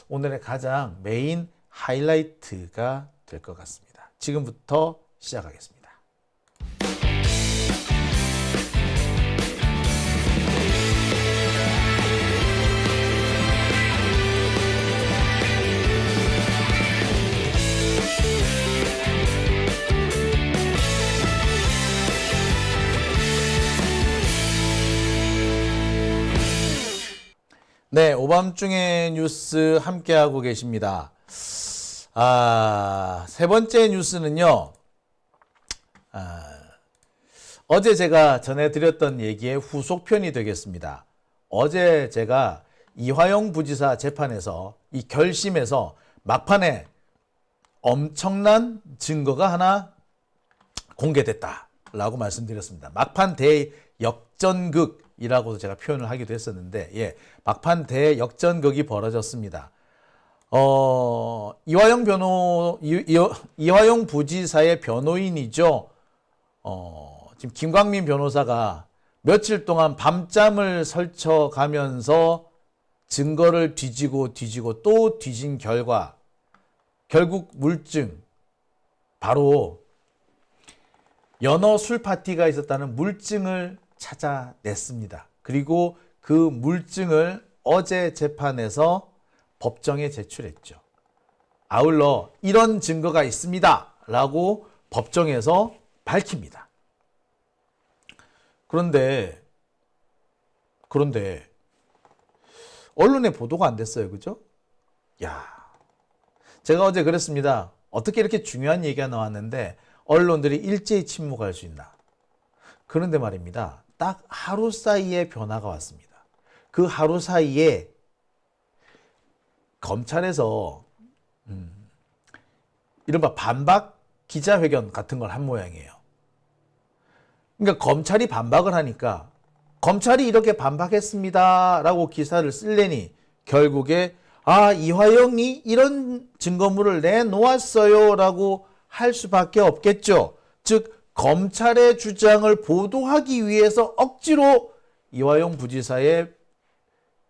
오늘의 가장 메인 하이라이트가 될 것 같습니다. 지금부터 시작하겠습니다. 네, 오밤중의 뉴스 함께하고 계십니다. 세 번째 뉴스는요, 어제 제가 전해드렸던 얘기의 후속편이 되겠습니다. 어제 제가 이화영 부지사 재판에서 이 결심에서 막판에 엄청난 증거가 하나 공개됐다라고 말씀드렸습니다. 막판 대역전극이라고도 제가 표현을 하기도 했었는데, 막판 대역전극이 벌어졌습니다. 이화영 부지사의 변호인이죠. 지금 김광민 변호사가 며칠 동안 밤잠을 설쳐가면서 증거를 뒤지고 또 뒤진 결과 결국 물증, 바로 연어 술 파티가 있었다는 물증을 찾아냈습니다. 그리고 그 물증을 어제 재판에서 법정에 제출했죠. 아울러 이런 증거가 있습니다 라고 법정에서 밝힙니다. 그런데 언론에 보도가 안 됐어요. 그죠? 제가 어제 그랬습니다. 어떻게 이렇게 중요한 얘기가 나왔는데 언론들이 일제히 침묵할 수 있나. 그런데 말입니다. 딱 하루 사이에 변화가 왔습니다. 그 하루 사이에 검찰에서 이른바 반박 기자회견 같은 걸 한 모양이에요. 그러니까 검찰이 반박을 하니까 검찰이 이렇게 반박했습니다 라고 기사를 쓸래니 결국에 이화영이 이런 증거물을 내놓았어요 라고 할 수밖에 없겠죠. 즉 검찰의 주장을 보도하기 위해서 억지로 이화영 부지사의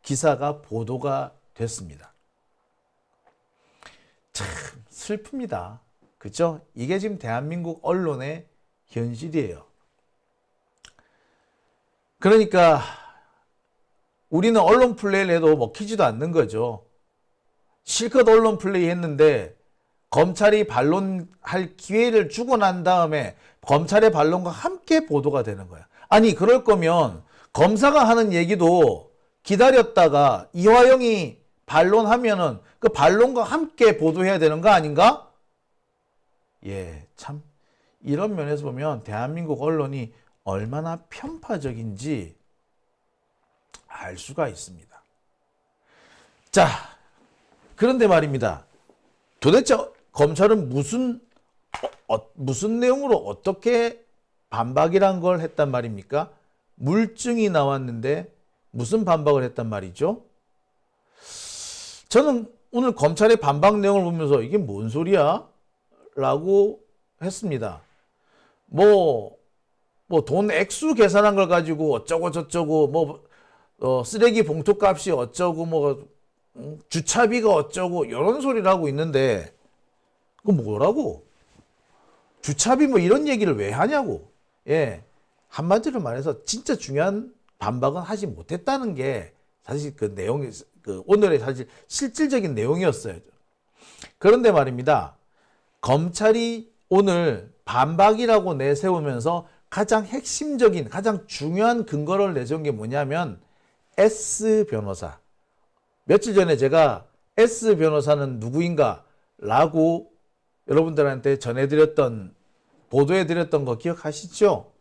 기사가 보도가 됐습니다. 참 슬픕니다. 그렇죠? 이게 지금 대한민국 언론의 현실이에요. 그러니까 우리는 언론 플레이를 해도 먹히지도 않는 거죠. 실컷 언론 플레이 했는데 검찰이 반론할 기회를 주고 난 다음에 검찰의 반론과 함께 보도가 되는 거야. 아니 그럴 거면 검사가 하는 얘기도 기다렸다가 이화영이 반론하면은 그 반론과 함께 보도해야 되는 거 아닌가? 참 이런 면에서 보면 대한민국 언론이 얼마나 편파적인지 알 수가 있습니다. 자, 그런데 말입니다. 도대체 검찰은 무슨 내용으로 어떻게 반박이란 걸 했단 말입니까? 물증이 나왔는데 무슨 반박을 했단 말이죠? 저는 오늘 검찰의 반박 내용을 보면서 이게 뭔 소리야? 라고 했습니다. 돈 액수 계산한 걸 가지고 어쩌고 저쩌고 쓰레기 봉투 값이 어쩌고 주차비가 어쩌고 이런 소리를 하고 있는데 그 뭐라고? 주차비 이런 얘기를 왜 하냐고. 한마디로 말해서 진짜 중요한 반박은 하지 못했다는 게 사실 그 내용이 오늘의 사실 실질적인 내용이었어요. 그런데 말입니다. 검찰이 오늘 반박이라고 내세우면서 가장 핵심적인 가장 중요한 근거를 내세운 게 뭐냐면 S 변호사. 며칠 전에 제가 S 변호사는 누구인가 라고 여러분들한테 보도해드렸던 거 기억하시죠?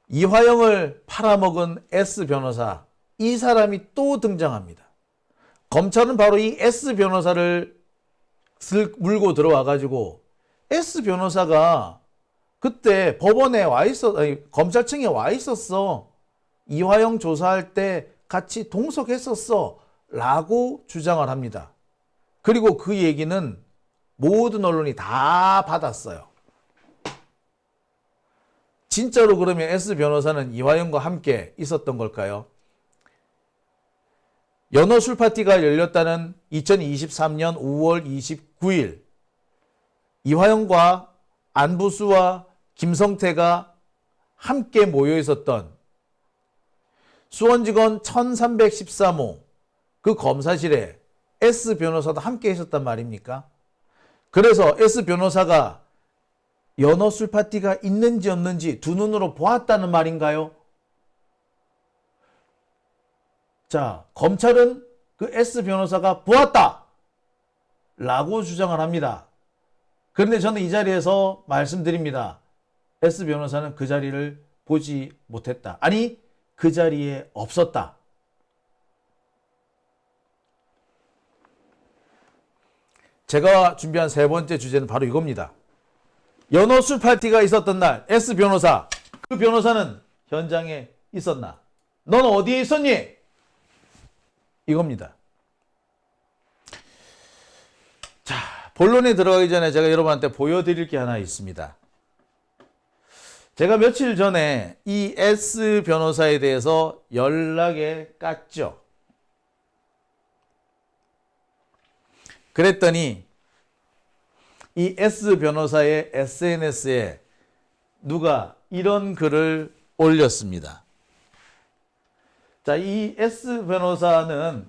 이화영을 팔아먹은 S 변호사, 이 사람이 또 등장합니다. 검찰은 바로 이 S 변호사를 물고 들어와가지고 S 변호사가 그때 법원에 검찰청에 와 있었어. 이화영 조사할 때 같이 동석했었어. 라고 주장을 합니다. 그리고 그 얘기는 모든 언론이 다 받았어요. 진짜로 그러면 S 변호사는 이화영과 함께 있었던 걸까요? 연어 술 파티가 열렸다는 2023년 5월 29일 이화영과 안부수와 김성태가 함께 모여 있었던 수원지검 1313호 그 검사실에 S 변호사도 함께 있었단 말입니까? 그래서 S 변호사가 연어 술 파티가 있는지 없는지 두 눈으로 보았다는 말인가요? 자, 검찰은 그 S 변호사가 보았다! 라고 주장을 합니다. 그런데 저는 이 자리에서 말씀드립니다. S 변호사는 그 자리를 보지 못했다. 아니, 그 자리에 없었다. 제가 준비한 세 번째 주제는 바로 이겁니다. 연어 술 파티가 있었던 날 S 변호사, 그 변호사는 현장에 있었나? 넌 어디에 있었니? 이겁니다. 자, 본론에 들어가기 전에 제가 여러분한테 보여드릴 게 하나 있습니다. 제가 며칠 전에 이 S 변호사에 대해서 연락에 깠죠. 그랬더니 이 S 변호사의 SNS에 누가 이런 글을 올렸습니다. 자, 이 S 변호사는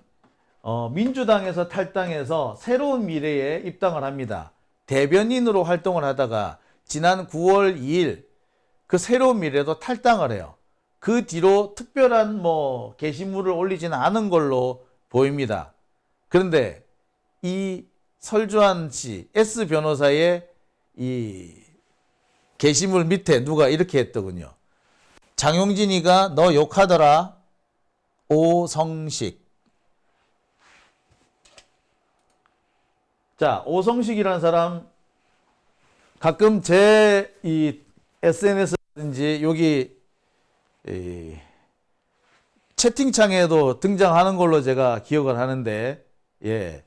민주당에서 탈당해서 새로운 미래에 입당을 합니다. 대변인으로 활동을 하다가 지난 9월 2일 그 새로운 미래도 탈당을 해요. 그 뒤로 특별한 게시물을 올리지는 않은 걸로 보입니다. 그런데 이 설주한 씨, S 변호사의 이 게시물 밑에 누가 이렇게 했더군요. 장용진이가 너 욕하더라. 오성식. 자, 오성식이라는 사람 가끔 제 이 SNS든지 여기 채팅창에도 등장하는 걸로 제가 기억을 하는데, 예.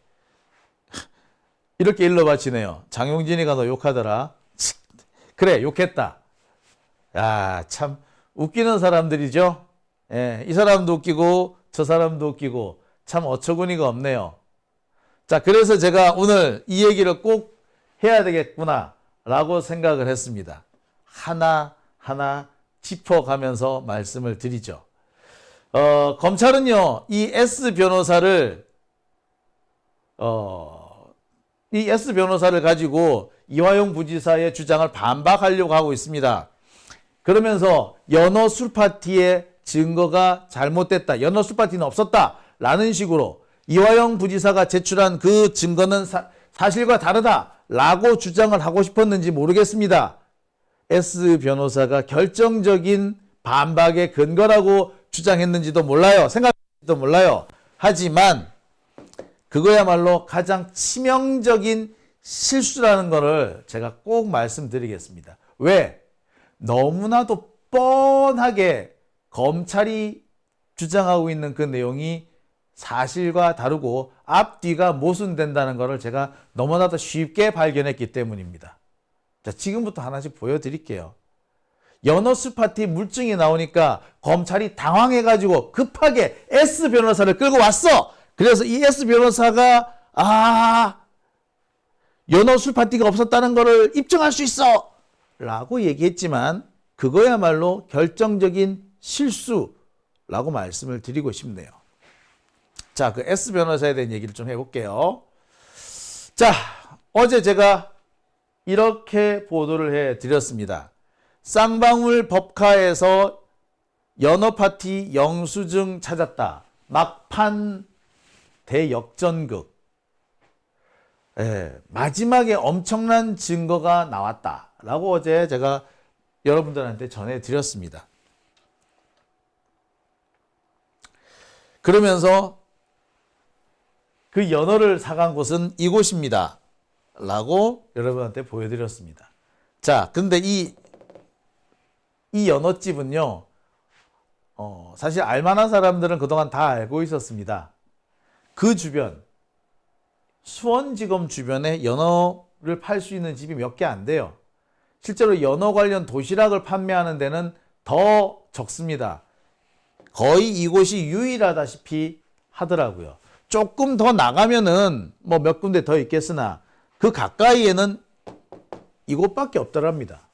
이렇게 일러바치네요. 장용진이가 너 욕하더라. 그래, 욕했다. 야, 참 웃기는 사람들이죠. 예, 이 사람도 웃기고 저 사람도 웃기고 참 어처구니가 없네요. 자, 그래서 제가 오늘 이 얘기를 꼭 해야 되겠구나 라고 생각을 했습니다. 하나하나 짚어가면서 말씀을 드리죠. 검찰은요, 이 S 변호사를 가지고 이화영 부지사의 주장을 반박하려고 하고 있습니다. 그러면서 연어 술 파티의 증거가 잘못됐다. 연어 술 파티는 없었다. 라는 식으로 이화영 부지사가 제출한 그 증거는 사실과 다르다. 라고 주장을 하고 싶었는지 모르겠습니다. S 변호사가 결정적인 반박의 근거라고 주장했는지도 몰라요. 생각했는지도 몰라요. 하지만 그거야말로 가장 치명적인 실수라는 것을 제가 꼭 말씀드리겠습니다. 왜? 너무나도 뻔하게 검찰이 주장하고 있는 그 내용이 사실과 다르고 앞뒤가 모순된다는 것을 제가 너무나도 쉽게 발견했기 때문입니다. 자, 지금부터 하나씩 보여드릴게요. 연어 술 파티 물증이 나오니까 검찰이 당황해가지고 급하게 S 변호사를 끌고 왔어. 그래서 이 S 변호사가 연어 술 파티가 없었다는 것을 입증할 수 있어 라고 얘기했지만 그거야말로 결정적인 실수라고 말씀을 드리고 싶네요. 자, 그 S 변호사에 대한 얘기를 좀 해볼게요. 자, 어제 제가 이렇게 보도를 해드렸습니다. 쌍방울 법카에서 연어 파티 영수증 찾았다. 막판 대역전극. 마지막에 엄청난 증거가 나왔다. 라고 어제 제가 여러분들한테 전해드렸습니다. 그러면서 그 연어를 사간 곳은 이곳입니다. 라고 여러분한테 보여드렸습니다. 자, 근데 이 연어집은요, 사실 알만한 사람들은 그동안 다 알고 있었습니다. 그 주변, 수원지검 주변에 연어를 팔 수 있는 집이 몇 개 안 돼요. 실제로 연어 관련 도시락을 판매하는 데는 더 적습니다. 거의 이곳이 유일하다시피 하더라고요. 조금 더 나가면은 뭐 몇 군데 더 있겠으나 그 가까이에는 이곳밖에 없더랍니다.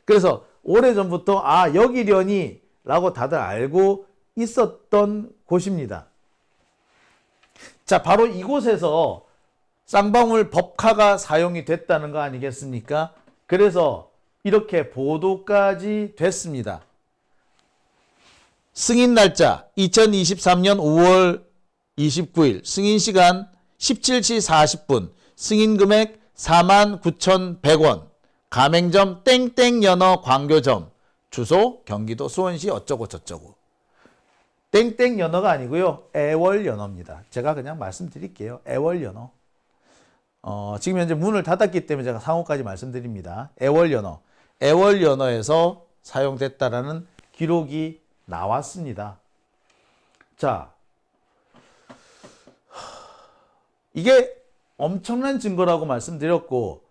그래서 오래전부터 아 여기려니 라고 다들 알고 있었던 곳입니다. 자, 바로 이곳에서 쌍방울 법카가 사용이 됐다는 거 아니겠습니까? 그래서 이렇게 보도까지 됐습니다. 승인 날짜 2023년 5월 29일, 승인 시간 17시 40분, 승인 금액 49,100원, 가맹점 땡땡연어 광교점, 주소 경기도 수원시 어쩌고 저쩌고. 땡땡연어가 아니고요. 애월연어입니다. 제가 그냥 말씀드릴게요. 애월연어. 지금 현재 문을 닫았기 때문에 제가 상호까지 말씀드립니다. 애월연어. 애월연어에서 사용됐다라는 기록이 나왔습니다. 자, 이게 엄청난 증거라고 말씀드렸고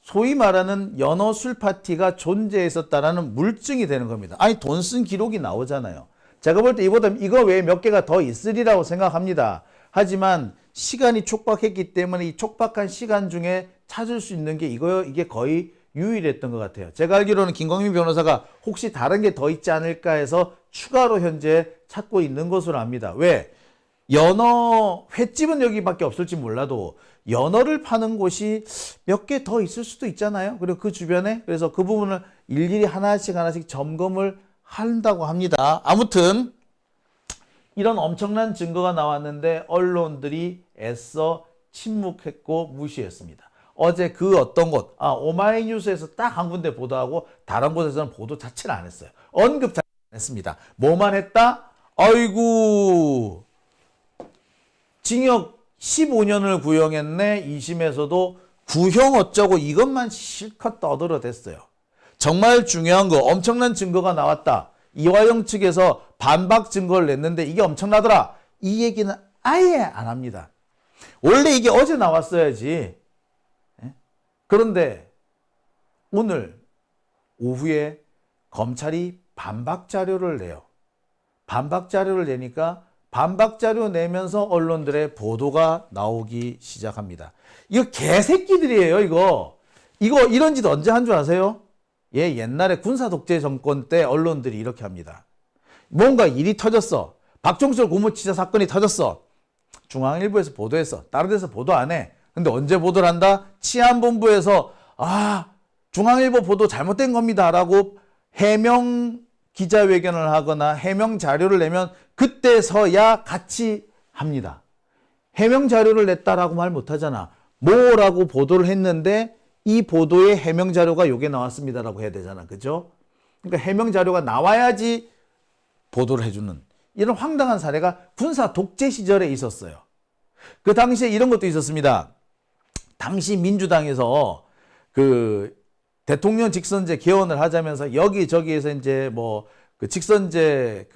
소위 말하는 연어 술 파티가 존재했었다라는 물증이 되는 겁니다. 아니 돈 쓴 기록이 나오잖아요. 제가 볼 때 이거 외에 몇 개가 더 있으리라고 생각합니다. 하지만 시간이 촉박했기 때문에 이 촉박한 시간 중에 찾을 수 있는 게 이게 거의 유일했던 것 같아요. 제가 알기로는 김광민 변호사가 혹시 다른 게 더 있지 않을까 해서 추가로 현재 찾고 있는 것으로 압니다. 왜? 연어 횟집은 여기밖에 없을지 몰라도 연어를 파는 곳이 몇 개 더 있을 수도 있잖아요. 그리고 그 주변에 그래서 그 부분을 일일이 하나씩 점검을 한다고 합니다. 아무튼 이런 엄청난 증거가 나왔는데 언론들이 애써 침묵했고 무시했습니다. 어제 그 어떤 곳, 오마이뉴스에서 딱 한 군데 보도하고 다른 곳에서는 보도 자체를 안 했어요. 언급 자체를 안 했습니다. 뭐만 했다? 아이고 징역 15년을 구형했네. 2심에서도 구형 어쩌고 이것만 실컷 떠들어댔어요. 정말 중요한 거 엄청난 증거가 나왔다. 이화영 측에서 반박 증거를 냈는데 이게 엄청나더라. 이 얘기는 아예 안 합니다. 원래 이게 어제 나왔어야지. 그런데 오늘 오후에 검찰이 반박 자료를 내요. 반박 자료를 내니까 반박 자료 내면서 언론들의 보도가 나오기 시작합니다. 이거 개새끼들이에요, 이거. 이런 짓 언제 한 줄 아세요? 예, 옛날에 군사 독재 정권 때 언론들이 이렇게 합니다. 뭔가 일이 터졌어. 박종철 고무치사 사건이 터졌어. 중앙일보에서 보도했어. 다른 데서 보도 안 해. 근데 언제 보도를 한다? 치안본부에서 중앙일보 보도 잘못된 겁니다. 라고 해명 기자회견을 하거나 해명 자료를 내면 그때서야 같이 합니다. 해명 자료를 냈다라고 말 못하잖아. 뭐라고 보도를 했는데 이 보도에 해명 자료가 요게 나왔습니다라고 해야 되잖아. 그죠? 그러니까 해명 자료가 나와야지 보도를 해주는 이런 황당한 사례가 군사 독재 시절에 있었어요. 그 당시에 이런 것도 있었습니다. 당시 민주당에서 그 대통령 직선제 개헌을 하자면서 여기저기에서 이제 그 직선제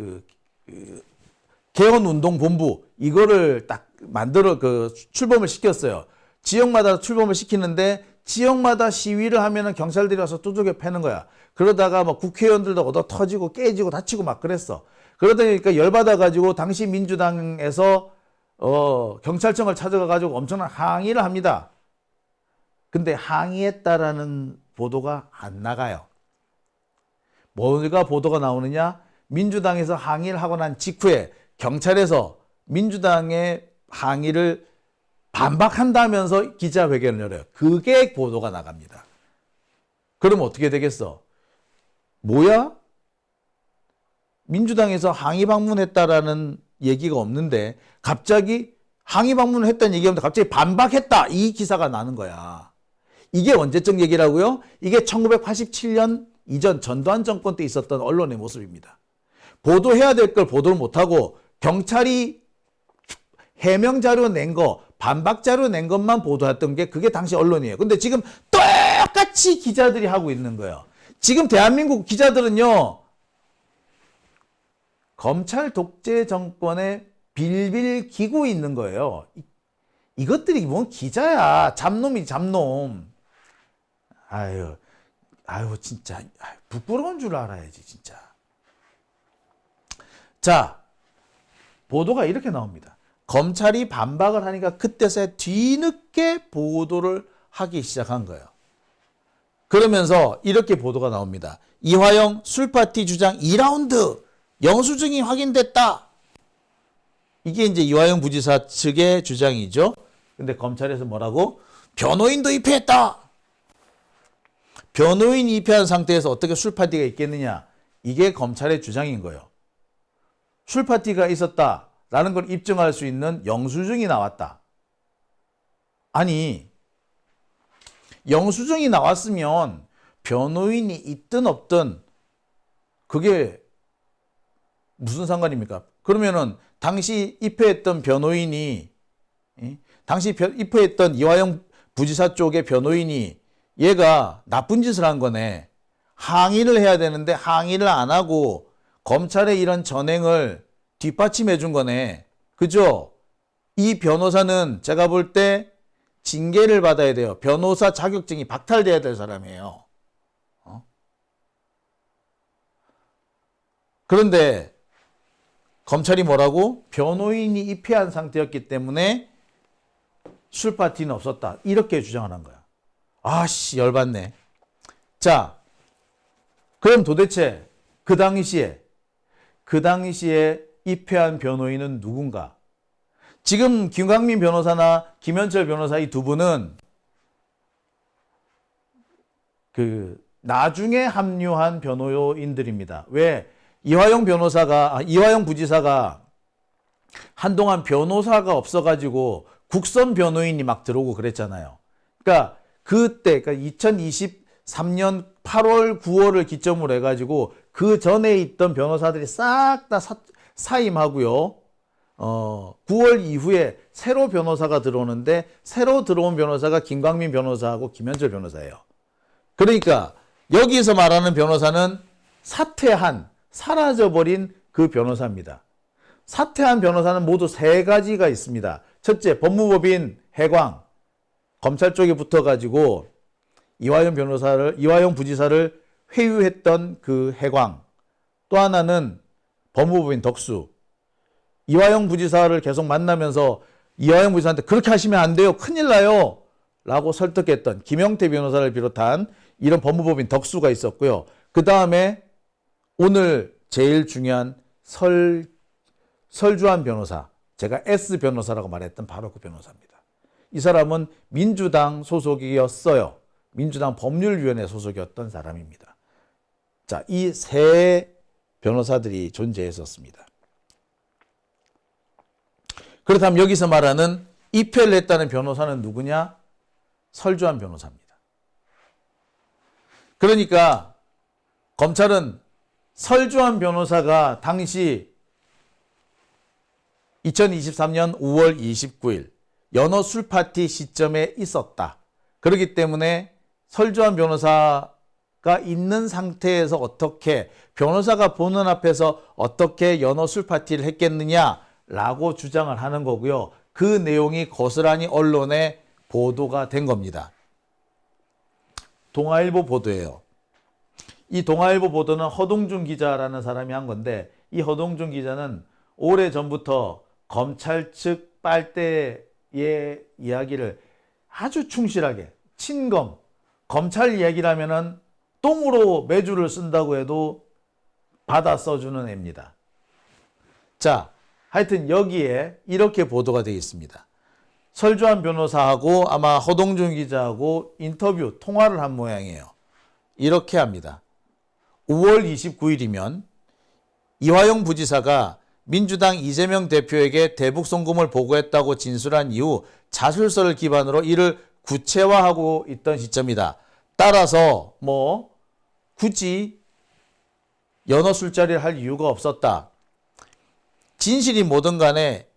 개헌운동본부 이거를 딱 만들어 출범을 시켰어요. 지역마다 출범을 시키는데 지역마다 시위를 하면은 경찰들이 와서 두들겨 패는 거야. 그러다가 국회의원들도 얻어 터지고 깨지고 다치고 막 그랬어. 그러다 보니까 열받아가지고 당시 민주당에서 경찰청을 찾아가가지고 엄청난 항의를 합니다. 근데 항의했다라는 보도가 안 나가요. 뭐가 보도가 나오느냐? 민주당에서 항의를 하고 난 직후에 경찰에서 민주당의 항의를 반박한다면서 기자회견을 열어요. 그게 보도가 나갑니다. 그럼 어떻게 되겠어? 뭐야? 민주당에서 항의 방문했다라는 얘기가 없는데 갑자기 항의 방문을 했다는 얘기가 없는데 갑자기 반박했다. 이 기사가 나는 거야. 이게 언제적 얘기라고요? 이게 1987년 이전 전두환 정권 때 있었던 언론의 모습입니다. 보도해야 될 걸 보도를 못하고 경찰이 해명 자료 낸 거, 반박 자료 낸 것만 보도했던 게 그게 당시 언론이에요. 근데 지금 똑같이 기자들이 하고 있는 거예요. 지금 대한민국 기자들은요. 검찰 독재 정권에 빌빌 기고 있는 거예요. 이것들이 뭔 기자야. 잡놈이 잡놈. 아유 진짜 부끄러운 줄 알아야지 진짜. 자, 보도가 이렇게 나옵니다. 검찰이 반박을 하니까 그때서야 뒤늦게 보도를 하기 시작한 거예요. 그러면서 이렇게 보도가 나옵니다. 이화영 술파티 주장 2라운드 영수증이 확인됐다. 이게 이제 이화영 부지사 측의 주장이죠. 근데 검찰에서 뭐라고? 변호인도 입회했다. 변호인 입회한 상태에서 어떻게 술파티가 있겠느냐. 이게 검찰의 주장인 거예요. 술파티가 있었다라는 걸 입증할 수 있는 영수증이 나왔다. 아니, 영수증이 나왔으면 변호인이 있든 없든 그게 무슨 상관입니까? 그러면은 당시 입회했던 변호인이, 당시 입회했던 이화영 부지사 쪽의 변호인이 얘가 나쁜 짓을 한 거네. 항의를 해야 되는데 항의를 안 하고 검찰의 이런 전행을 뒷받침해 준 거네. 그죠? 이 변호사는 제가 볼 때 징계를 받아야 돼요. 변호사 자격증이 박탈돼야 될 사람이에요. 그런데 검찰이 뭐라고? 변호인이 입회한 상태였기 때문에 술파티는 없었다. 이렇게 주장을 한 거야. 아씨, 열받네. 자, 그럼 도대체 그 당시에 입회한 변호인은 누군가? 지금 김광민 변호사나 김현철 변호사 이 두 분은 나중에 합류한 변호인들입니다. 왜? 이화영 부지사가 한동안 변호사가 없어가지고 국선 변호인이 막 들어오고 그랬잖아요. 그러니까 그때, 2023년 8월, 9월을 기점으로 해가지고 그 전에 있던 변호사들이 싹 다 사임하고요. 9월 이후에 새로 변호사가 들어오는데 새로 들어온 변호사가 김광민 변호사하고 김현철 변호사예요. 그러니까 여기서 말하는 변호사는 사라져버린 그 변호사입니다. 사퇴한 변호사는 모두 세 가지가 있습니다. 첫째, 법무법인 해광, 검찰 쪽에 붙어가지고 이화영 부지사를 회유했던 그 해광. 또 하나는 법무법인 덕수. 이화영 부지사를 계속 만나면서 이화영 부지사한테 그렇게 하시면 안 돼요. 큰일 나요. 라고 설득했던 김영태 변호사를 비롯한 이런 법무법인 덕수가 있었고요. 그 다음에 오늘 제일 중요한 설주환 변호사. 제가 S 변호사라고 말했던 바로 그 변호사입니다. 이 사람은 민주당 소속이었어요. 민주당 법률위원회 소속이었던 사람입니다. 자, 이 세 변호사들이 존재했었습니다. 그렇다면 여기서 말하는 입회를 했다는 변호사는 누구냐? 설주환 변호사입니다. 그러니까 검찰은 설주환 변호사가 당시 2023년 5월 29일 연어 술파티 시점에 있었다. 그렇기 때문에 설주환 변호사가 있는 상태에서 어떻게 변호사가 보는 앞에서 어떻게 연어 술파티를 했겠느냐라고 주장을 하는 거고요. 그 내용이 고스란히 언론에 보도가 된 겁니다. 동아일보 보도예요. 이 동아일보 보도는 허동준 기자라는 사람이 한 건데 이 허동준 기자는 오래전부터 검찰 측 빨대의 이야기를 아주 충실하게 친검, 검찰 이야기를 하면은 똥으로 매주를 쓴다고 해도 받아 써주는 애입니다. 자, 하여튼 여기에 이렇게 보도가 되어 있습니다. 설주환 변호사하고 아마 허동준 기자하고 인터뷰, 통화를 한 모양이에요. 이렇게 합니다. 5월 29일이면 이화영 부지사가 민주당 이재명 대표에게 대북 송금을 보고했다고 진술한 이후 자술서를 기반으로 이를 구체화하고 있던 시점이다. 따라서 굳이 연어 술자리를 할 이유가 없었다. 진실이 뭐든 간에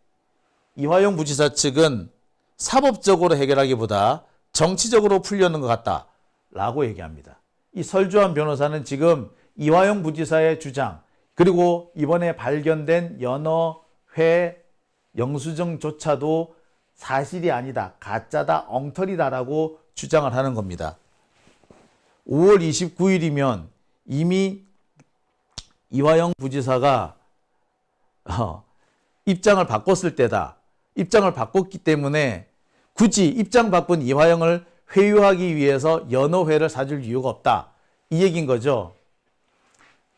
이화영 부지사 측은 사법적으로 해결하기보다 정치적으로 풀려는 것 같다. 라고 얘기합니다. 이 설주환 변호사는 지금 이화영 부지사의 주장, 그리고 이번에 발견된 연어회 영수증조차도 사실이 아니다, 가짜다, 엉터리다라고 주장을 하는 겁니다. 5월 29일이면 이미 이화영 부지사가 입장을 바꿨을 때다. 입장을 바꿨기 때문에 굳이 입장 바꾼 이화영을 회유하기 위해서 연호회를 사줄 이유가 없다. 이 얘기인 거죠.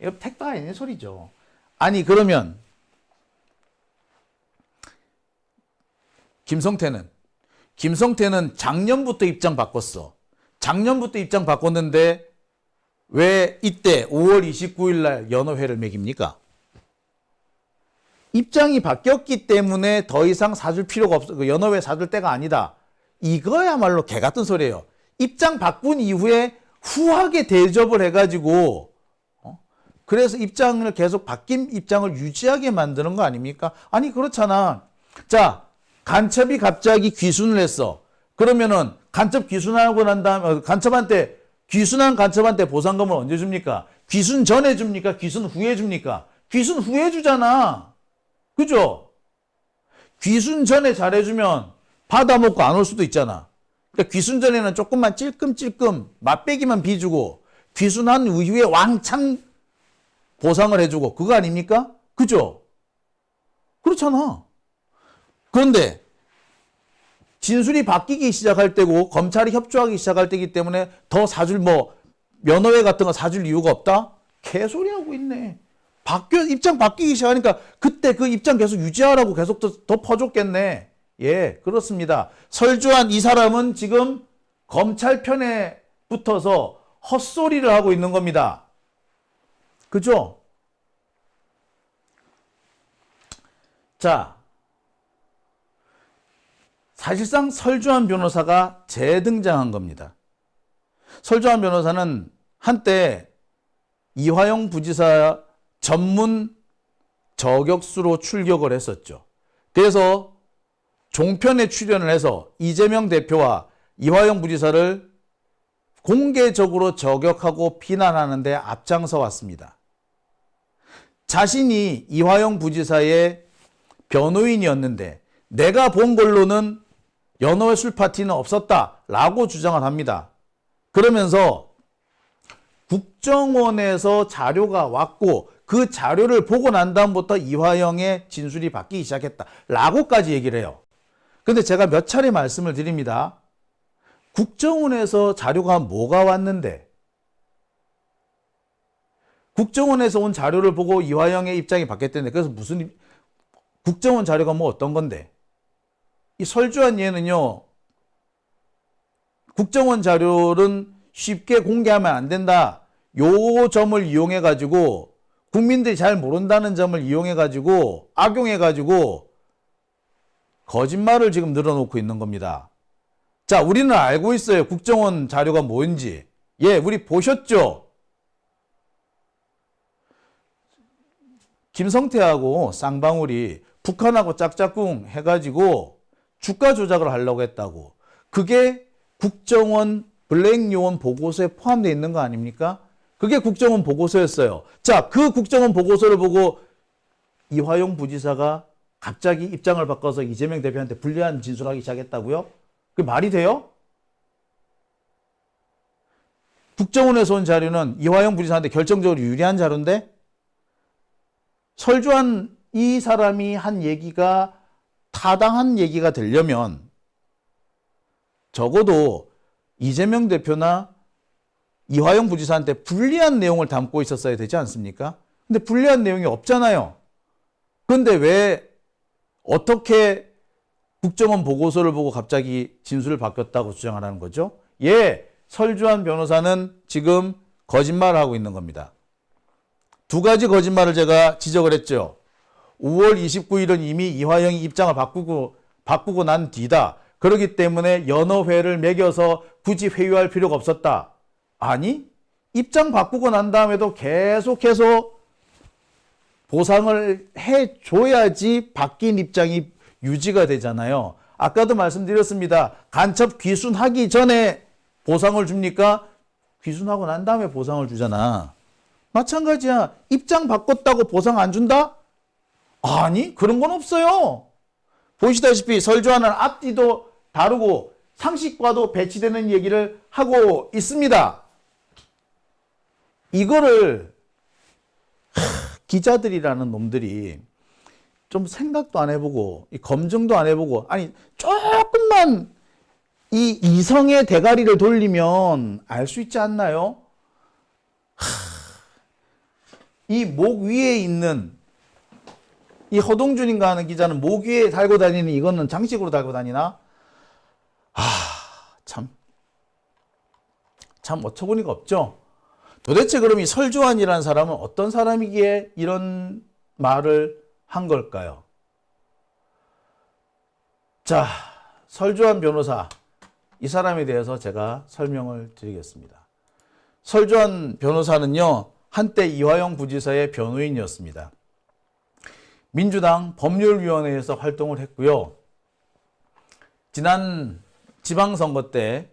이거 택도 아닌 소리죠. 아니 그러면 김성태는 작년부터 입장 바꿨어. 작년부터 입장 바꿨는데 왜 이때 5월 29일 날 연호회를 매깁니까? 입장이 바뀌었기 때문에 더 이상 사줄 필요가 없어. 연호회 사줄 때가 아니다. 이거야말로 개 같은 소리예요. 입장 바꾼 이후에 후하게 대접을 해가지고 그래서 입장을 계속 바뀐 입장을 유지하게 만드는 거 아닙니까? 아니 그렇잖아. 자, 간첩이 갑자기 귀순을 했어. 그러면은 간첩 귀순하고 난 다음에 귀순한 간첩한테 보상금을 언제 줍니까? 귀순 전에 줍니까? 귀순 후에 줍니까? 귀순 후에 주잖아. 그죠? 귀순 전에 잘해주면 받아먹고 안 올 수도 있잖아. 그러니까 귀순 전에는 조금만 찔끔찔끔 맛배기만 비주고 귀순한 이후에 왕창 보상을 해주고 그거 아닙니까? 그죠? 그렇잖아. 그런데 진술이 바뀌기 시작할 때고 검찰이 협조하기 시작할 때이기 때문에 더 사줄 면허회 같은 거 사줄 이유가 없다? 개소리하고 있네. 입장 바뀌기 시작하니까 그때 그 입장 계속 유지하라고 계속 더 퍼줬겠네. 예, 그렇습니다. 설주한 이 사람은 지금 검찰 편에 붙어서 헛소리를 하고 있는 겁니다. 그죠? 자, 사실상 설주한 변호사가 재등장한 겁니다. 설주한 변호사는 한때 이화영 부지사 전문 저격수로 출격을 했었죠. 그래서 종편에 출연을 해서 이재명 대표와 이화영 부지사를 공개적으로 저격하고 비난하는 데 앞장서 왔습니다. 자신이 이화영 부지사의 변호인이었는데 내가 본 걸로는 연호회 술 파티는 없었다라고 주장을 합니다. 그러면서 국정원에서 자료가 왔고 그 자료를 보고 난 다음부터 이화영의 진술이 바뀌기 시작했다라고까지 얘기를 해요. 근데 제가 몇 차례 말씀을 드립니다. 국정원에서 자료가 뭐가 왔는데 국정원에서 온 자료를 보고 이화영의 입장이 바뀌었다는데 그래서 무슨 국정원 자료가 뭐 어떤 건데 이 설주한 얘는요 국정원 자료는 쉽게 공개하면 안 된다. 요 점을 이용해 가지고 국민들이 잘 모른다는 점을 이용해 가지고 악용해 가지고 거짓말을 지금 늘어놓고 있는 겁니다. 자, 우리는 알고 있어요. 국정원 자료가 뭔지. 예, 우리 보셨죠? 김성태하고 쌍방울이 북한하고 짝짝꿍 해가지고 주가 조작을 하려고 했다고. 그게 국정원 블랙요원 보고서에 포함되어 있는 거 아닙니까? 그게 국정원 보고서였어요. 자, 그 국정원 보고서를 보고 이화영 부지사가 갑자기 입장을 바꿔서 이재명 대표한테 불리한 진술하기 시작했다고요? 그게 말이 돼요? 국정원에서 온 자료는 이화영 부지사한테 결정적으로 유리한 자료인데 설주한 이 사람이 한 얘기가 타당한 얘기가 되려면 적어도 이재명 대표나 이화영 부지사한테 불리한 내용을 담고 있었어야 되지 않습니까? 근데 불리한 내용이 없잖아요. 그런데 왜 어떻게 국정원 보고서를 보고 갑자기 진술을 바뀌었다고 주장을 하는 거죠? 예, 설주한 변호사는 지금 거짓말을 하고 있는 겁니다. 두 가지 거짓말을 제가 지적을 했죠. 5월 29일은 이미 이화영이 입장을 바꾸고 난 뒤다. 그렇기 때문에 연호회를 매겨서 굳이 회유할 필요가 없었다. 아니, 입장 바꾸고 난 다음에도 계속해서 보상을 해줘야지 바뀐 입장이 유지가 되잖아요. 아까도 말씀드렸습니다. 간첩 귀순하기 전에 보상을 줍니까? 귀순하고 난 다음에 보상을 주잖아. 마찬가지야. 입장 바꿨다고 보상 안 준다? 아니, 그런 건 없어요. 보시다시피 설주하는 앞뒤도 다르고 상식과도 배치되는 얘기를 하고 있습니다. 이거를 기자들이라는 놈들이 좀 생각도 안 해보고 이 검증도 안 해보고 아니 조금만 이 이성의 대가리를 돌리면 알 수 있지 않나요? 이 목 위에 있는 이 허동준인가 하는 기자는 목 위에 달고 다니는 이거는 장식으로 달고 다니나? 참 어처구니가 없죠. 도대체 그럼 이 설주환이라는 사람은 어떤 사람이기에 이런 말을 한 걸까요? 자, 설주환 변호사, 이 사람에 대해서 제가 설명을 드리겠습니다. 설주환 변호사는요, 한때 이화영 부지사의 변호인이었습니다. 민주당 법률위원회에서 활동을 했고요. 지난 지방선거 때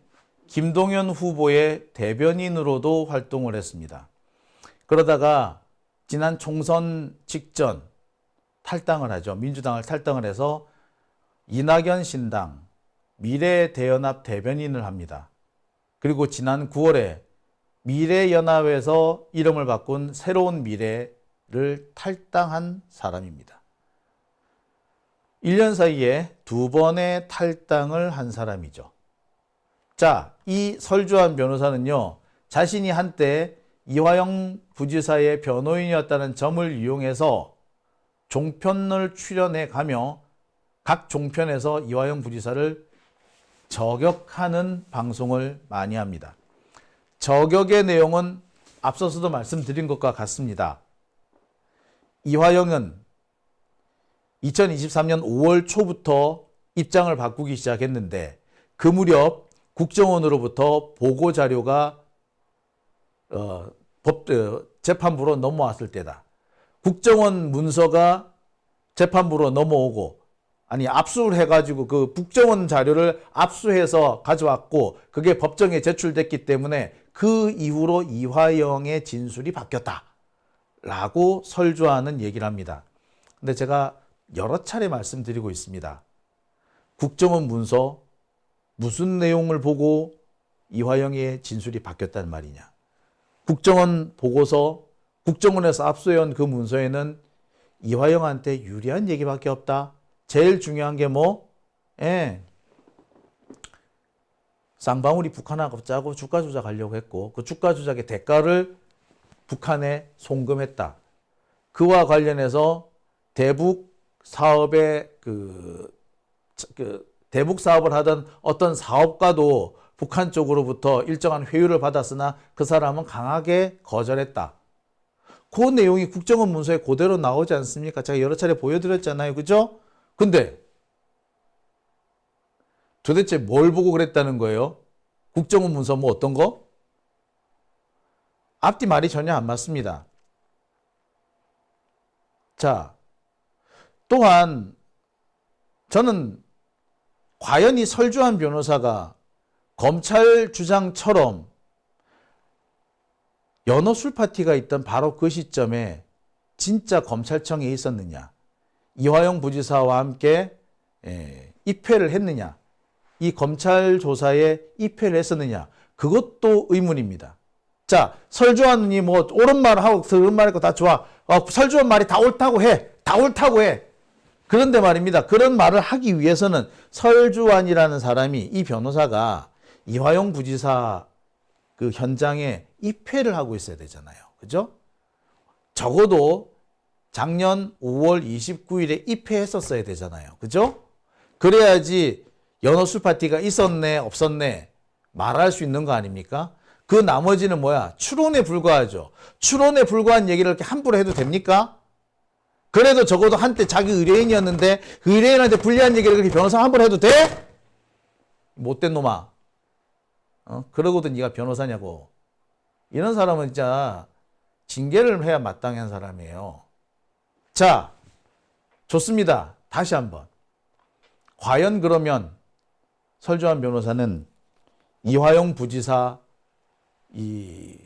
김동연 후보의 대변인으로도 활동을 했습니다. 그러다가 지난 총선 직전 탈당을 하죠. 민주당을 탈당을 해서 이낙연 신당 미래대연합 대변인을 합니다. 그리고 지난 9월에 미래연합에서 이름을 바꾼 새로운 미래를 탈당한 사람입니다. 1년 사이에 2번의 탈당을 한 사람이죠. 자, 이 설주환 변호사는요, 자신이 한때 이화영 부지사의 변호인이었다는 점을 이용해서 종편을 출연해 가며 각 종편에서 이화영 부지사를 저격하는 방송을 많이 합니다. 저격의 내용은 앞서서도 말씀드린 것과 같습니다. 이화영은 2023년 5월 초부터 입장을 바꾸기 시작했는데 그 무렵 국정원으로부터 보고 자료가 재판부로 넘어왔을 때다. 국정원 문서가 재판부로 넘어오고 압수를 해가지고 그 국정원 자료를 압수해서 가져왔고 그게 법정에 제출됐기 때문에 그 이후로 이화영의 진술이 바뀌었다 라고 설주하는 얘기를 합니다. 근데 제가 여러 차례 말씀드리고 있습니다. 국정원 문서 무슨 내용을 보고 이화영의 진술이 바뀌었단 말이냐. 국정원 보고서, 국정원에서 압수해온 그 문서에는 이화영한테 유리한 얘기밖에 없다. 제일 중요한 게 쌍방울이 북한하고 짜고 주가 조작하려고 했고 그 주가 조작의 대가를 북한에 송금했다. 그와 관련해서 대북 사업의 대북 사업을 하던 어떤 사업가도 북한 쪽으로부터 일정한 회유를 받았으나 그 사람은 강하게 거절했다. 그 내용이 국정원 문서에 그대로 나오지 않습니까? 제가 여러 차례 보여드렸잖아요. 그죠? 근데 도대체 뭘 보고 그랬다는 거예요? 국정원 문서 뭐 어떤 거? 앞뒤 말이 전혀 안 맞습니다. 자, 또한 저는 과연 이 설주환 변호사가 검찰 주장처럼 연어 술 파티가 있던 바로 그 시점에 진짜 검찰청에 있었느냐, 이화영 부지사와 함께 입회를 했느냐, 이 검찰 조사에 입회를 했었느냐, 그것도 의문입니다. 자, 설주환이 뭐 옳은 말을 하고 틀린 말 했고 다 좋아. 설주환 말이 다 옳다고 해. 다 옳다고 해. 그런데 말입니다. 그런 말을 하기 위해서는 설주환이라는 사람이, 이 변호사가 이화영 부지사 그 현장에 입회를 하고 있어야 되잖아요. 그죠? 적어도 작년 5월 29일에 입회했었어야 되잖아요. 그죠? 그래야지 연어 술 파티가 있었네, 없었네 말할 수 있는 거 아닙니까? 그 나머지는 뭐야? 추론에 불과하죠. 추론에 불과한 얘기를 이렇게 함부로 해도 됩니까? 그래도 적어도 한때 자기 의뢰인이었는데 그 의뢰인한테 불리한 얘기를 그렇게 변호사 함부로 해도 돼? 못된 놈아. 그러고도 네가 변호사냐고. 이런 사람은 진짜 징계를 해야 마땅한 사람이에요. 자, 좋습니다. 다시 한번. 과연 그러면 설주환 변호사는 이화영 부지사 이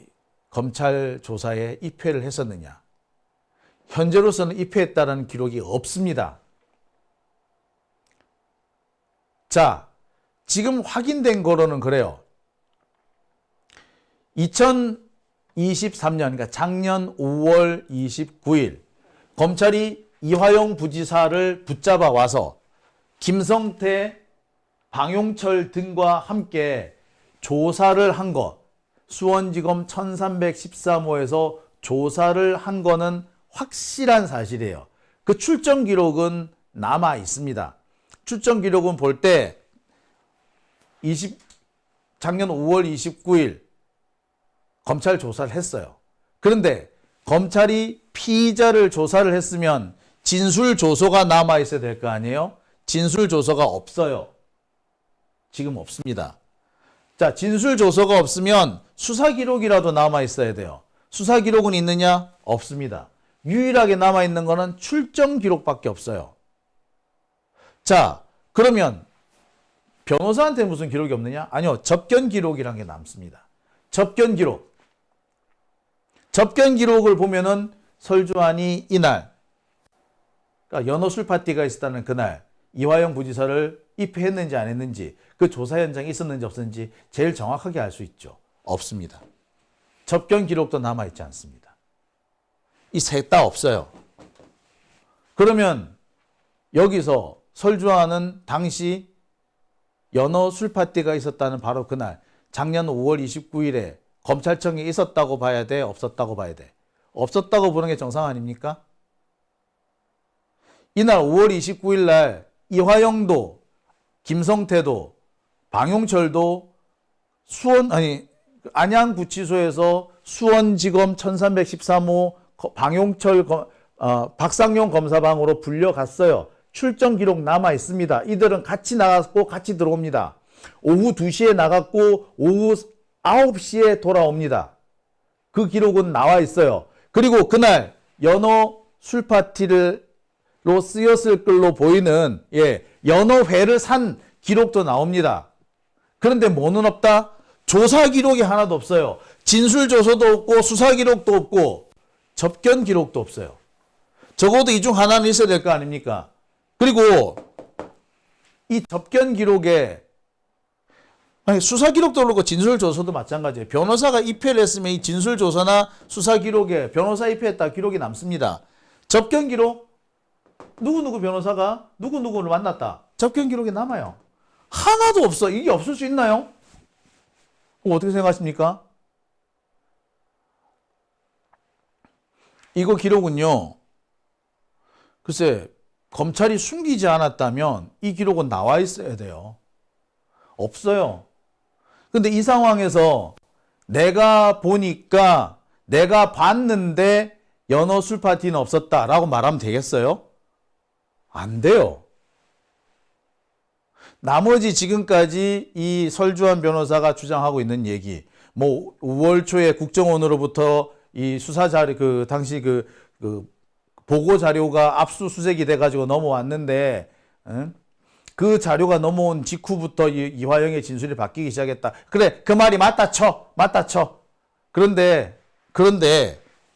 검찰 조사에 입회를 했었느냐? 현재로서는 입회했다는 기록이 없습니다. 자, 지금 확인된 거로는 그래요. 2023년, 그러니까 작년 5월 29일 검찰이 이화영 부지사를 붙잡아 와서 김성태, 방용철 등과 함께 조사를 한 것, 수원지검 1313호에서 조사를 한 거는 확실한 사실이에요. 그 출정 기록은 남아 있습니다. 출정 기록은 볼 때 작년 5월 29일 검찰 조사를 했어요. 그런데 검찰이 피의자를 조사를 했으면 진술 조서가 남아 있어야 될 거 아니에요? 진술 조서가 없어요. 지금 없습니다. 자, 진술 조서가 없으면 수사 기록이라도 남아 있어야 돼요. 수사 기록은 있느냐? 없습니다. 유일하게 남아 있는 거는 출정 기록밖에 없어요. 자, 그러면 변호사한테 무슨 기록이 없느냐? 아니요. 접견 기록이란 게 남습니다. 접견 기록. 접견 기록을 보면은 설주환이 이날, 그러니까 연어 술 파티가 있었다는 그날 이화영 부지사를 입회했는지 안 했는지, 그 조사 현장에 있었는지 없었는지 제일 정확하게 알 수 있죠. 없습니다. 접견 기록도 남아있지 않습니다. 이 셋 다 없어요. 그러면 여기서 설주환은 당시 연어 술 파티가 있었다는 바로 그날, 작년 5월 29일에 검찰청에 있었다고 봐야 돼? 없었다고 봐야 돼? 없었다고 보는 게 정상 아닙니까? 이날 5월 29일 날 이화영도, 김성태도, 방용철도 안양구치소에서 수원지검 1313호 방용철 박상용 검사방으로 불려갔어요. 출정 기록 남아 있습니다. 이들은 같이 나갔고 같이 들어옵니다. 오후 2시에 나갔고 오후 9시에 돌아옵니다. 그 기록은 나와 있어요. 그리고 그날 연어 술파티로 쓰였을 걸로 보이는 연어회를 산 기록도 나옵니다. 그런데 뭐는 없다? 조사 기록이 하나도 없어요. 진술 조서도 없고 수사 기록도 없고 접견 기록도 없어요. 적어도 이 중 하나는 있어야 될 거 아닙니까? 그리고 이 접견 기록에 수사 기록도 그렇고 진술 조서도 마찬가지예요. 변호사가 입회를 했으면 이 진술 조서나 수사 기록에 변호사 입회했다 기록이 남습니다. 접견 기록, 누구누구 변호사가 누구누구를 만났다. 접견 기록이 남아요. 하나도 없어. 이게 없을 수 있나요? 어떻게 생각하십니까? 이거 기록은요, 글쎄 검찰이 숨기지 않았다면 이 기록은 나와 있어야 돼요. 없어요. 근데 이 상황에서 내가 보니까, 내가 봤는데 연어 술 파티는 없었다라고 말하면 되겠어요? 안 돼요. 나머지 지금까지 이 설주환 변호사가 주장하고 있는 얘기, 뭐 5월 초에 국정원으로부터 이 수사 자료, 당시 그 보고 자료가 압수수색이 돼가지고 넘어왔는데, 그 자료가 넘어온 직후부터 이화영의 진술이 바뀌기 시작했다. 그래, 그 말이 맞다 쳐. 맞다 쳐. 그런데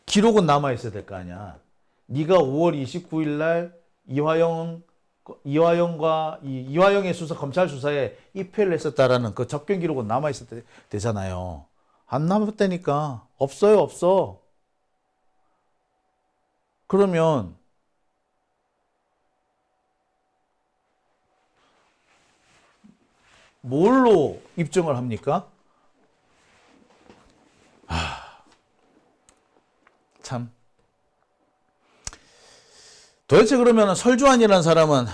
기록은 남아있어야 될 거 아니야. 네가 5월 29일 날 이화영과 이화영의 검찰 수사에 입회를 했었다라는 그 접견 기록은 남아있어야 되잖아요. 안 남았다니까. 없어요, 없어. 그러면 뭘로 입증을 합니까? 참. 도대체 그러면 설주환이라는 사람은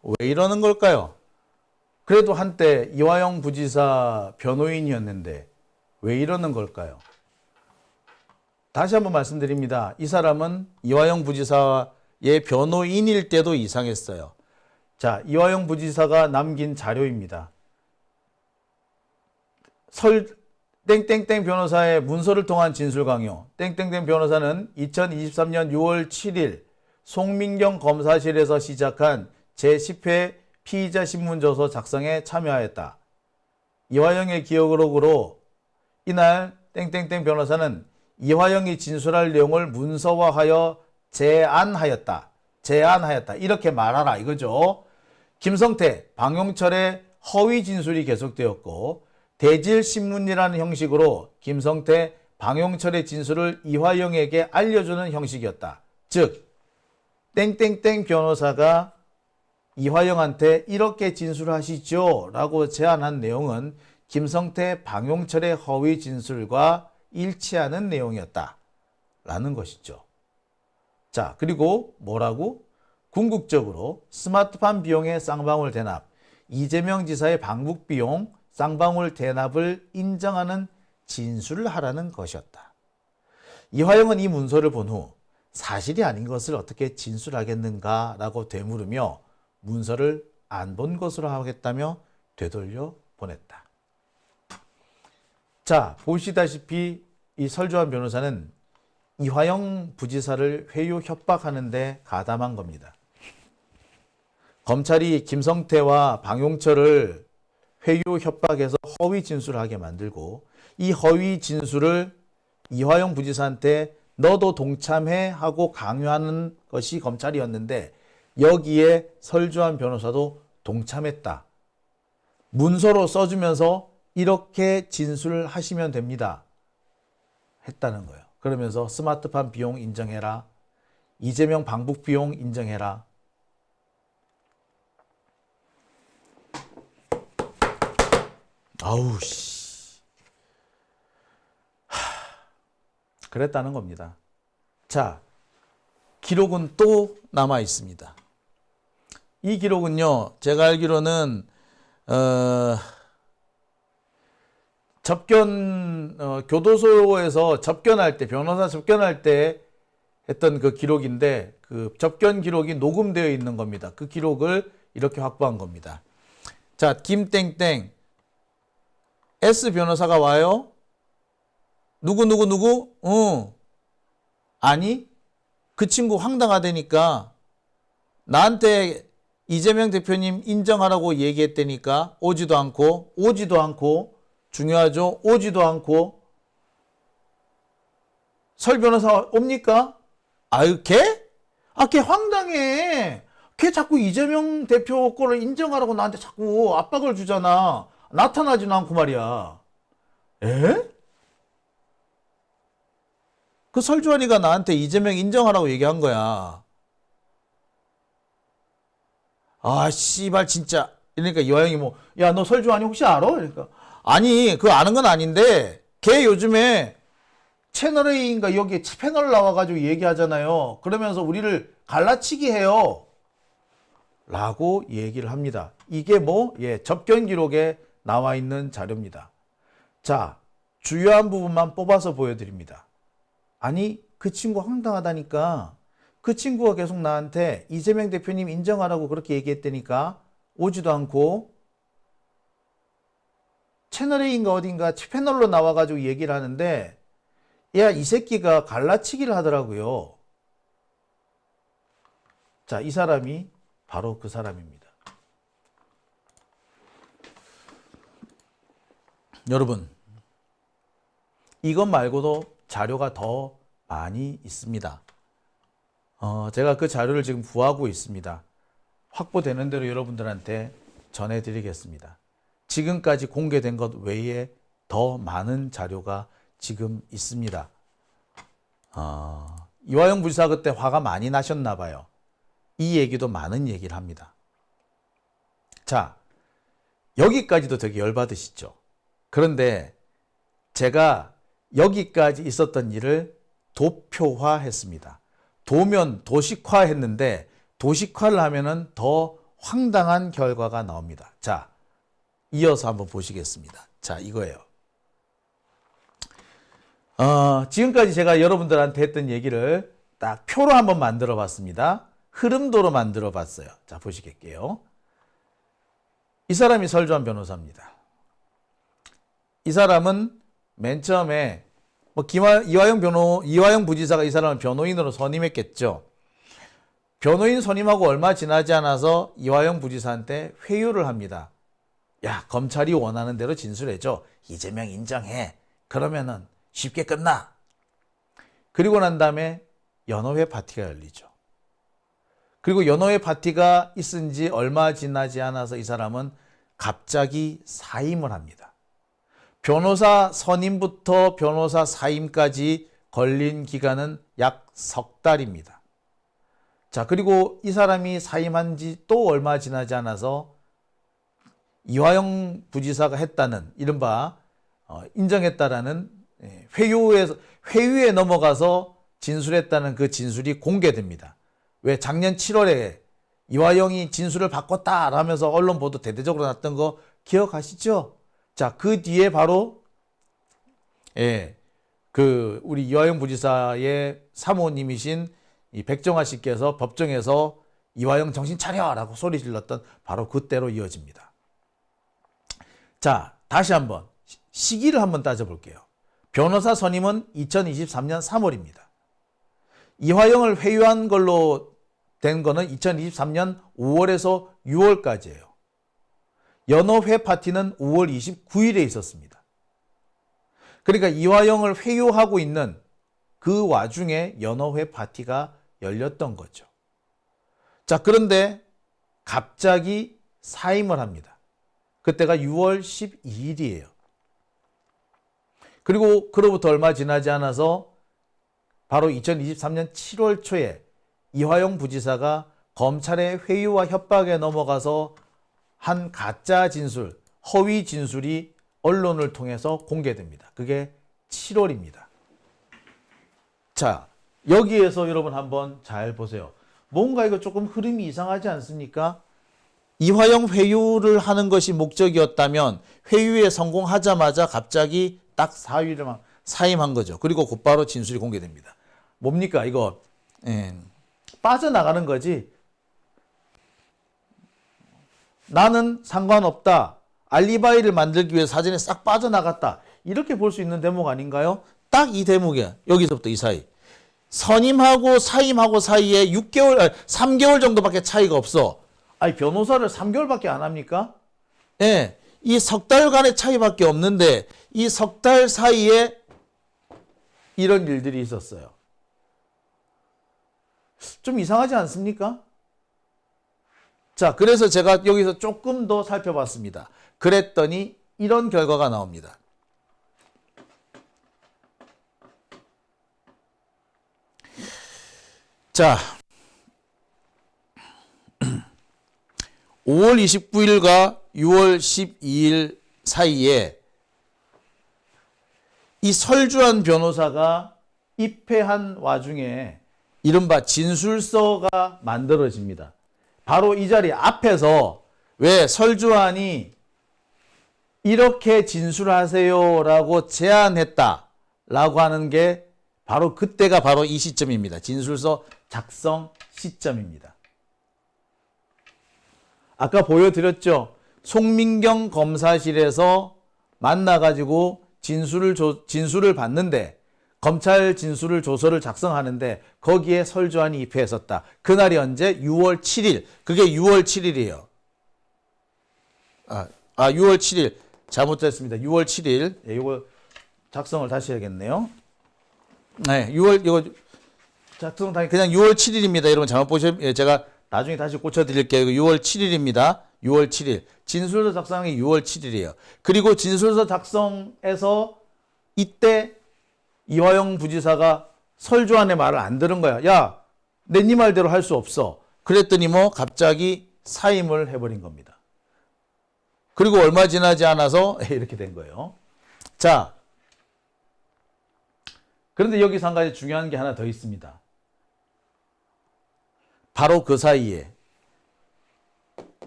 왜 이러는 걸까요? 그래도 한때 이화영 부지사 변호인이었는데 왜 이러는 걸까요? 다시 한번 말씀드립니다. 이 사람은 이화영 부지사의 변호인일 때도 이상했어요. 자, 이화영 부지사가 남긴 자료입니다. 땡땡땡 변호사의 문서를 통한 진술 강요. 땡땡땡 변호사는 2023년 6월 7일 송민경 검사실에서 시작한 제10회 피의자 신문조서 작성에 참여하였다. 이화영의 기억으로 이날 땡땡땡 변호사는 이화영이 진술할 내용을 문서화하여 제안하였다. 이렇게 말하라 이거죠. 김성태, 방용철의 허위 진술이 계속되었고 대질신문이라는 형식으로 김성태, 방용철의 진술을 이화영에게 알려주는 형식이었다. 즉 땡땡땡 변호사가 이화영한테 이렇게 진술하시죠 라고 제안한 내용은 김성태, 방용철의 허위 진술과 일치하는 내용이었다 라는 것이죠. 자, 그리고 뭐라고? 궁극적으로 스마트팜 비용의 쌍방울 대납, 이재명 지사의 방북 비용 쌍방울 대납을 인정하는 진술을 하라는 것이었다. 이화영은 이 문서를 본 후 사실이 아닌 것을 어떻게 진술하겠는가 라고 되물으며 문서를 안 본 것으로 하겠다며 되돌려 보냈다. 자, 보시다시피 이 설주환 변호사는 이화영 부지사를 회유 협박하는데 가담한 겁니다. 검찰이 김성태와 방용철을 회유 협박해서 허위 진술하게 만들고 이 허위 진술을 이화영 부지사한테 너도 동참해 하고 강요하는 것이 검찰이었는데 여기에 설주환 변호사도 동참했다. 문서로 써주면서 이렇게 진술하시면 됩니다. 했다는 거예요. 그러면서 스마트팜 비용 인정해라. 이재명 방북 비용 인정해라. 아우 씨. 그랬다는 겁니다. 자, 기록은 또 남아 있습니다. 이 기록은요, 제가 알기로는 교도소에서 접견할 때, 변호사 접견할 때 했던 그 기록인데, 그 접견 기록이 녹음되어 있는 겁니다. 그 기록을 이렇게 확보한 겁니다. 자, 김땡땡 S 변호사가 와요. 누구? 아니, 그 친구 황당하다니까 나한테 이재명 대표님 인정하라고 얘기했다니까 오지도 않고 중요하죠. 오지도 않고 설 변호사 옵니까? 아유, 걔? 걔 황당해. 걔 자꾸 이재명 대표 거를 인정하라고 나한테 자꾸 압박을 주잖아. 나타나지는 않고 말이야. 에? 그 설주환이가 나한테 이재명 인정하라고 얘기한 거야. 아, 씨발, 진짜. 그러니까 이화영이 뭐, 야, 너 설주환이 혹시 알아? 그러니까. 아니, 그거 아는 건 아닌데, 걔 요즘에 채널A인가 여기 패널 나와가지고 얘기하잖아요. 그러면서 우리를 갈라치기 해요. 라고 얘기를 합니다. 이게 뭐, 접견 기록에 나와 있는 자료입니다. 자, 주요한 부분만 뽑아서 보여드립니다. 아니, 그 친구 황당하다니까. 그 친구가 계속 나한테 이재명 대표님 인정하라고 그렇게 얘기했다니까 오지도 않고 채널A인가 어딘가 패널로 나와가지고 얘기를 하는데 야, 이 새끼가 갈라치기를 하더라고요. 자, 이 사람이 바로 그 사람입니다. 여러분, 이것 말고도 자료가 더 많이 있습니다. 제가 그 자료를 지금 구하고 있습니다. 확보되는 대로 여러분들한테 전해드리겠습니다. 지금까지 공개된 것 외에 더 많은 자료가 지금 있습니다. 이화영 부지사 그때 화가 많이 나셨나 봐요. 이 얘기도 많은 얘기를 합니다. 자, 여기까지도 되게 열받으시죠? 그런데 제가 여기까지 있었던 일을 도표화했습니다. 도면 도식화했는데 도식화를 하면은 더 황당한 결과가 나옵니다. 자, 이어서 한번 보시겠습니다. 자, 이거예요. 지금까지 제가 여러분들한테 했던 얘기를 딱 표로 한번 만들어 봤습니다. 흐름도로 만들어 봤어요. 자, 보시겠게요. 이 사람이 설주환 변호사입니다. 이 사람은 맨 처음에 이화영 부지사가 이 사람을 변호인으로 선임했겠죠. 변호인 선임하고 얼마 지나지 않아서 이화영 부지사한테 회유를 합니다. 야, 검찰이 원하는 대로 진술해줘. 이재명 인정해. 그러면은 쉽게 끝나. 그리고 난 다음에 연호회 파티가 열리죠. 그리고 연호회 파티가 있은 지 얼마 지나지 않아서 이 사람은 갑자기 사임을 합니다. 변호사 선임부터 변호사 사임까지 걸린 기간은 약 석 달입니다. 자, 그리고 이 사람이 사임한 지 또 얼마 지나지 않아서 이화영 부지사가 했다는 이른바 인정했다라는 회유에 넘어가서 진술했다는 그 진술이 공개됩니다. 왜 작년 7월에 이화영이 진술을 바꿨다라면서 언론 보도 대대적으로 났던 거 기억하시죠? 자, 그 뒤에 바로 그 우리 이화영 부지사의 사모님이신 이 백정아 씨께서 법정에서 이화영 정신 차려라고 소리 질렀던 바로 그때로 이어집니다. 자, 다시 한번 시기를 한번 따져볼게요. 변호사 선임은 2023년 3월입니다. 이화영을 회유한 걸로 된 거는 2023년 5월에서 6월까지예요. 연어회 파티는 5월 29일에 있었습니다. 그러니까 이화영을 회유하고 있는 그 와중에 연어회 파티가 열렸던 거죠. 자, 그런데 갑자기 사임을 합니다. 그때가 6월 12일이에요. 그리고 그로부터 얼마 지나지 않아서 바로 2023년 7월 초에 이화영 부지사가 검찰의 회유와 협박에 넘어가서 한 가짜 진술, 허위 진술이 언론을 통해서 공개됩니다. 그게 7월입니다. 자, 여기에서 여러분 한번 잘 보세요. 뭔가 이거 조금 흐름이 이상하지 않습니까? 이화영 회유를 하는 것이 목적이었다면 회유에 성공하자마자 갑자기 딱 사임한 거죠. 그리고 곧바로 진술이 공개됩니다. 뭡니까 이거? 빠져나가는 거지. 나는 상관없다. 알리바이를 만들기 위해 사전에 싹 빠져나갔다. 이렇게 볼 수 있는 대목 아닌가요? 딱 이 대목이야. 여기서부터 이 사이. 선임하고 사임하고 사이에 3개월 정도밖에 차이가 없어. 아니, 변호사를 3개월밖에 안 합니까? 예. 이 석 달간의 차이밖에 없는데 이 석 달 사이에 이런 일들이 있었어요. 좀 이상하지 않습니까? 자, 그래서 제가 여기서 조금 더 살펴봤습니다. 그랬더니 이런 결과가 나옵니다. 자, 5월 29일과 6월 12일 사이에 이 설주한 변호사가 입회한 와중에 이른바 진술서가 만들어집니다. 바로 이 자리 앞에서 왜 설주한이 이렇게 진술하세요라고 제안했다라고 하는 게 바로 그때가 바로 이 시점입니다. 진술서 작성 시점입니다. 아까 보여드렸죠. 송민경 검사실에서 만나가지고 진술을 받는데 검찰 진술을 조서를 작성하는데 거기에 설주한이 입회했었다. 그날이 언제? 6월 7일. 그게 6월 7일이에요. 6월 7일. 잘못됐습니다. 6월 7일. 예, 이거 작성을 다시 해야겠네요. 네, 이거 작성 그냥 6월 7일입니다. 여러분 잘못 보시면 제가 나중에 다시 고쳐드릴게요. 6월 7일입니다. 6월 7일. 진술서 작성이 6월 7일이에요. 그리고 진술서 작성에서 이때 이화영 부지사가 설주한의 말을 안 들은 거야. 야, 내 네 말대로 할 수 없어. 그랬더니 갑자기 사임을 해버린 겁니다. 그리고 얼마 지나지 않아서 이렇게 된 거예요. 자, 그런데 여기서 한 가지 중요한 게 하나 더 있습니다. 바로 그 사이에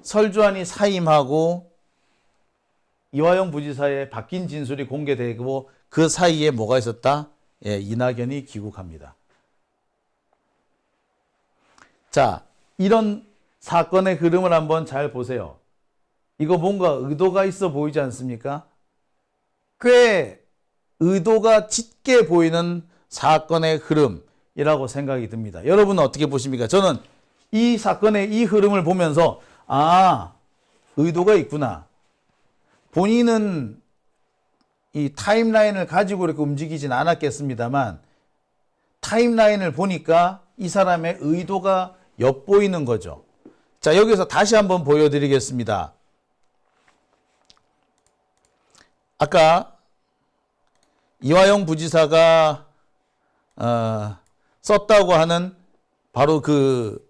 설주한이 사임하고 이화영 부지사의 바뀐 진술이 공개되고 그 사이에 뭐가 있었다? 예, 이낙연이 귀국합니다. 자, 이런 사건의 흐름을 한번 잘 보세요. 이거 뭔가 의도가 있어 보이지 않습니까? 꽤 의도가 짙게 보이는 사건의 흐름이라고 생각이 듭니다. 여러분은 어떻게 보십니까? 저는 이 사건의 이 흐름을 보면서 의도가 있구나. 본인은 이 타임라인을 가지고 이렇게 움직이진 않았겠습니다만 타임라인을 보니까 이 사람의 의도가 엿보이는 거죠. 자, 여기서 다시 한번 보여드리겠습니다. 아까 이화영 부지사가 썼다고 하는 바로 그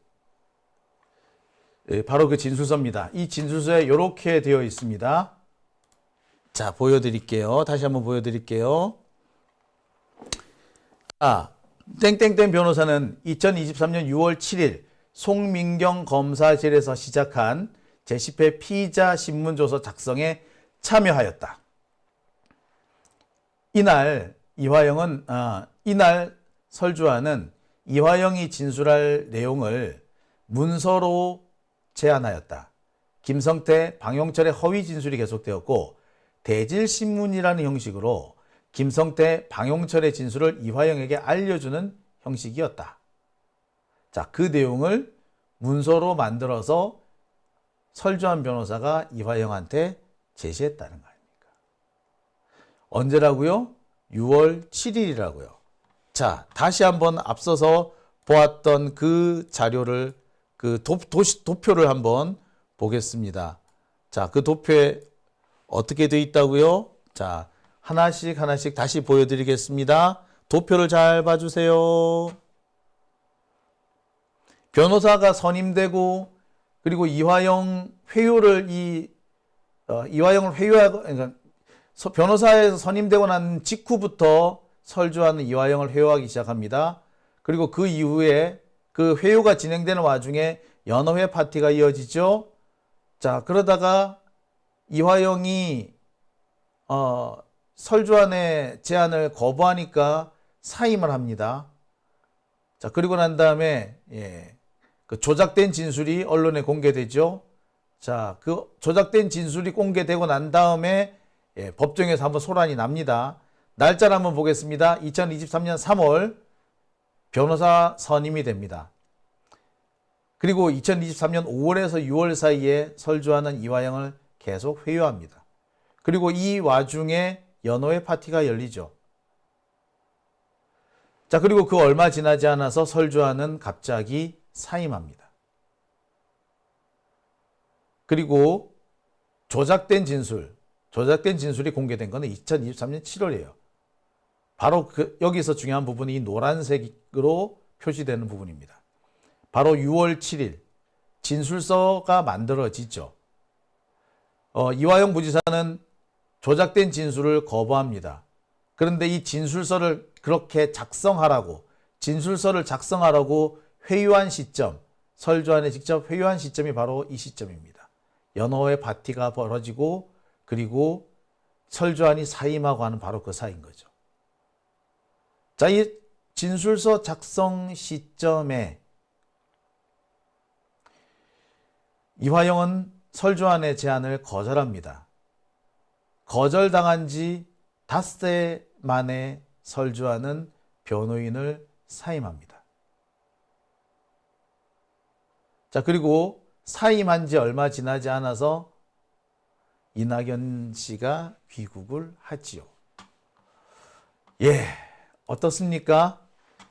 바로 그 진술서입니다. 이 진술서에 이렇게 되어 있습니다. 자, 보여드릴게요. 다시 한번 보여드릴게요. 땡땡땡 변호사는 2023년 6월 7일 송민경 검사실에서 시작한 제10회 피의자 신문조서 작성에 참여하였다. 이날 설주환은 이화영이 진술할 내용을 문서로 제안하였다. 김성태, 방용철의 허위 진술이 계속되었고 대질신문이라는 형식으로 김성태, 방용철의 진술을 이화영에게 알려주는 형식이었다. 자, 그 내용을 문서로 만들어서 설주환 변호사가 이화영한테 제시했다는 거 아닙니까? 언제라고요? 6월 7일이라고요. 자, 다시 한번 앞서서 보았던 그 자료를 그 도표를 한번 보겠습니다. 자, 그 도표에 어떻게 되어 있다고요? 자, 하나씩 다시 보여드리겠습니다. 도표를 잘 봐주세요. 변호사가 선임되고 그리고 이화영 회유를 이화영을 회유하고 그러니까 변호사에서 선임되고 난 직후부터 설주환은 이화영을 회유하기 시작합니다. 그리고 그 이후에 그 회유가 진행되는 와중에 연어회 파티가 이어지죠. 자, 그러다가 이화영이 설주환의 제안을 거부하니까 사임을 합니다. 자, 그리고 난 다음에 그 조작된 진술이 언론에 공개되죠. 자, 그 조작된 진술이 공개되고 난 다음에 법정에서 한번 소란이 납니다. 날짜를 한번 보겠습니다. 2023년 3월 변호사 선임이 됩니다. 그리고 2023년 5월에서 6월 사이에 설주환은 이화영을 계속 회유합니다. 그리고 이 와중에 연호회 파티가 열리죠. 자, 그리고 그 얼마 지나지 않아서 설주환은 갑자기 사임합니다. 그리고 조작된 진술이 공개된 것은 2023년 7월이에요. 바로 여기서 중요한 부분이 이 노란색으로 표시되는 부분입니다. 바로 6월 7일 진술서가 만들어지죠. 이화영 부지사는 조작된 진술을 거부합니다. 그런데 이 진술서를 작성하라고 회유한 시점, 설주환에 직접 회유한 시점이 바로 이 시점입니다. 연호회 파티가 벌어지고 그리고 설주환이 사임하고 하는 바로 그 사이인 거죠. 자, 이 진술서 작성 시점에 이화영은 설주환의 제안을 거절합니다. 거절당한 지 닷새 만에 설주환은 변호인을 사임합니다. 자, 그리고 사임한 지 얼마 지나지 않아서 이낙연 씨가 귀국을 하지요. 어떻습니까?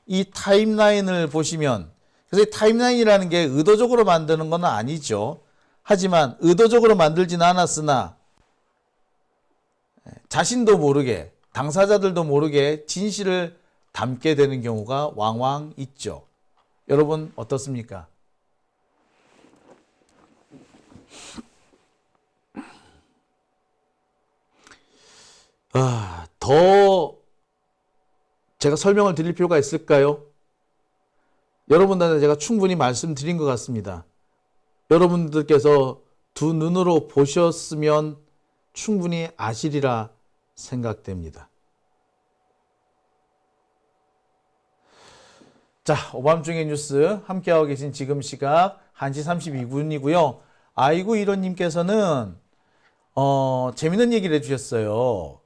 이 타임라인을 보시면, 그래서 이 타임라인이라는 게 의도적으로 만드는 건 아니죠. 하지만 의도적으로 만들지는 않았으나 자신도 모르게, 당사자들도 모르게 진실을 담게 되는 경우가 왕왕 있죠. 여러분 어떻습니까? 더 제가 설명을 드릴 필요가 있을까요? 여러분들한테 제가 충분히 말씀드린 것 같습니다. 여러분들께서 두 눈으로 보셨으면 충분히 아시리라 생각됩니다. 자, 오밤중의 뉴스 함께하고 계신 지금 시각 1시 32분이고요. 아이고 이런님께서는 재밌는 얘기를 해주셨어요.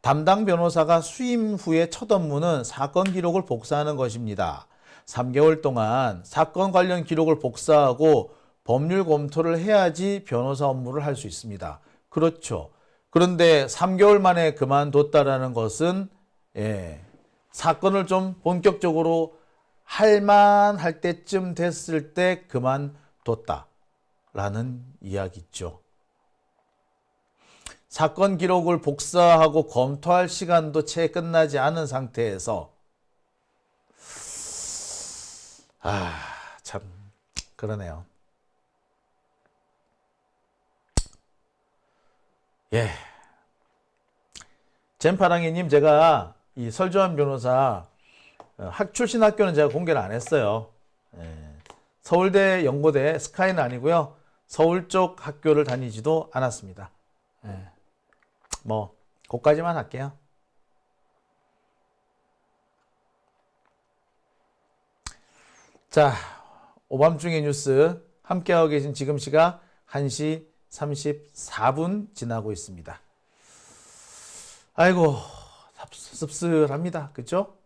담당 변호사가 수임 후에 첫 업무는 사건 기록을 복사하는 것입니다. 3개월 동안 사건 관련 기록을 복사하고 법률 검토를 해야지 변호사 업무를 할 수 있습니다. 그렇죠. 그런데 3개월 만에 그만뒀다라는 것은 사건을 좀 본격적으로 할만할 때쯤 됐을 때 그만뒀다라는 이야기죠. 사건 기록을 복사하고 검토할 시간도 채 끝나지 않은 상태에서 참 그러네요. 예. 젠파랑이님, 제가 이 설주환 변호사 출신 학교는 제가 공개를 안 했어요. 예. 서울대, 연고대, 스카이는 아니고요. 서울 쪽 학교를 다니지도 않았습니다. 예. 뭐 거기까지만 할게요. 자, 오밤중의 뉴스 함께하고 계신 지금 시각 1시 34분 지나고 있습니다. 아이고, 씁쓸합니다. 그렇죠?